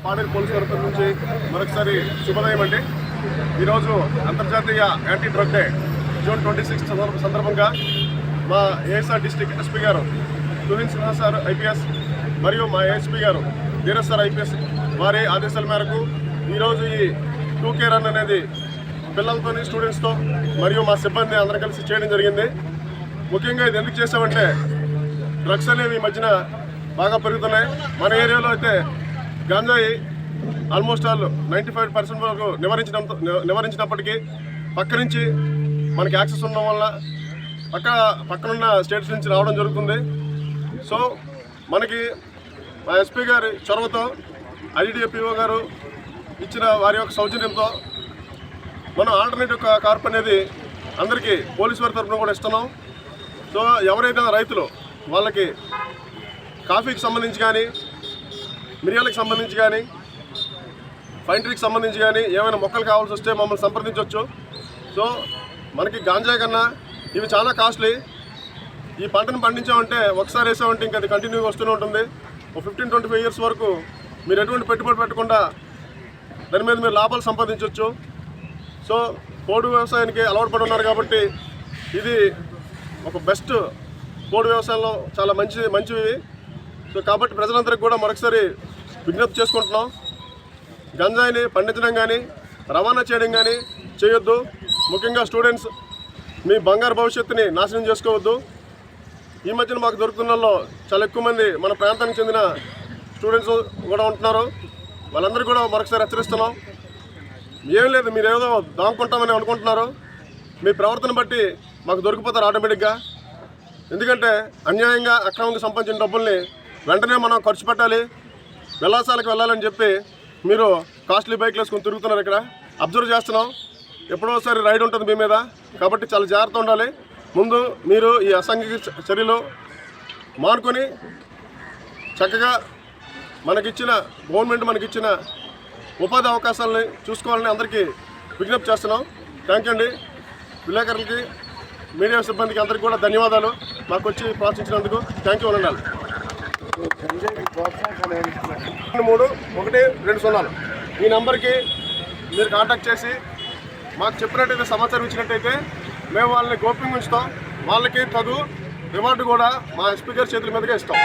Paderu police తరఫు నుంచి మరొకసారి శుభోదయం అండి. ఈరోజు అంతర్జాతీయ యాంటీ డ్రగ్ డే జూన్ 26 సందర్భంగా మా ఏఎస్ఆర్ డిస్ట్రిక్ట్ ఎస్పీ గారు తుహిన్ సిన్హా సార్ ఐపీఎస్ మరియు మా ఏఎస్పీ గారు ధీరజ్ సార్ ఐపీఎస్ వారి ఆదేశాల మేరకు ఈరోజు ఈ 2K రన్ అనేది పిల్లలతో స్టూడెంట్స్తో మరియు మా సిబ్బంది అందరం కలిసి చేయడం జరిగింది. ముఖ్యంగా ఇది ఎందుకు చేసామంటే డ్రగ్స్ అనేవి ఈ మధ్యన బాగా పెరుగుతున్నాయి. మన ఏరియాలో అయితే గాంజాయి ఆల్మోస్ట్ ఆల్ 95% వరకు నివారించినప్పటికీ పక్క నుంచి మనకి యాక్సెస్ ఉండడం వల్ల పక్కనున్న స్టేట్స్ నుంచి రావడం జరుగుతుంది. సో మనకి మా ఎస్పీ గారి చొరవతో ఐడిడిపిఓ గారు ఇచ్చిన వారి యొక్క సౌజన్యంతో మనం ఆల్టర్నేటివ్ కార్ప్ అనేది అందరికీ పోలీసు వారి తరఫున కూడా ఇస్తున్నాం. సో ఎవరైతే రైతులు వాళ్ళకి కాఫీకి సంబంధించి కానీ మిరియాలకు సంబంధించి కానీ ఫైన్ ట్రీకి సంబంధించి కానీ ఏమైనా మొక్కలు కావాల్సి వస్తే మమ్మల్ని సంప్రదించవచ్చు. సో మనకి గాంజా కన్నా ఇవి చాలా కాస్ట్లీ. ఈ పంటను పండించామంటే ఒకసారి వేసామంటే ఇంకా అది కంటిన్యూగా వస్తూనే ఉంటుంది. 15-25 ఇయర్స్ వరకు మీరు ఎటువంటి పెట్టుబడి పెట్టకుండా దాని మీద మీరు లాభాలు సంపాదించవచ్చు. సో పోడు వ్యవసాయానికి అలవాటు పడి ఉన్నారు కాబట్టి ఇది ఒక బెస్ట్ పోడు వ్యవసాయంలో చాలా మంచివి. సో కాబట్టి ప్రజలందరికీ కూడా మరొకసారి విజ్ఞప్తి చేసుకుంటున్నాం. గంజాయిని పండించడం కానీ రవాణా చేయడం కానీ చేయొద్దు. ముఖ్యంగా స్టూడెంట్స్ మీ బంగారు భవిష్యత్తుని నాశనం చేసుకోవద్దు. ఈ మధ్యన మాకు దొరుకుతున్నలో చాలా ఎక్కువ మంది మన ప్రాంతానికి చెందిన స్టూడెంట్స్ కూడా ఉంటున్నారు. వాళ్ళందరూ కూడా మరొకసారి హెచ్చరిస్తున్నాం. ఏం లేదు, మీరు ఏదో దాముకుంటామని అనుకుంటున్నారు. మీ ప్రవర్తన బట్టి మాకు దొరికిపోతారు ఆటోమేటిక్గా. ఎందుకంటే అన్యాయంగా అక్రమంగా సంపాదించిన డబ్బుల్ని వెంటనే మనం ఖర్చు పెట్టాలి, విలాసాలకు వెళ్ళాలని చెప్పి మీరు కాస్ట్లీ బైక్లు వేసుకొని తిరుగుతున్నారు. ఇక్కడ అబ్జర్వ్ చేస్తున్నాం. ఎప్పుడో ఒకసారి రైడ్ ఉంటుంది మీ మీద, కాబట్టి చాలా జాగ్రత్త ఉండాలి. ముందు మీరు ఈ అసాంఘిక చర్యలు మానుకొని చక్కగా గవర్నమెంట్ మనకిచ్చిన ఉపాధి అవకాశాలని చూసుకోవాలని అందరికీ విజ్ఞప్తి చేస్తున్నాం. థ్యాంక్ యూ అండి. విలేకరులకి మీడియా సిబ్బందికి అందరికీ కూడా ధన్యవాదాలు. మాకు వచ్చి ప్రోత్సహించినందుకు థ్యాంక్ యూ అనండి. 3-1-2-0 ఈ నెంబర్కి మీరు కాంటాక్ట్ చేసి మాకు చెప్పినట్టయితే సమాచారం ఇచ్చినట్టయితే మేము వాళ్ళని గోప్యంగా ఉంచుతాం. వాళ్ళకి తగు రివార్డు కూడా మా ఎస్పీ గారి చేతుల మీదుగా ఇస్తాం.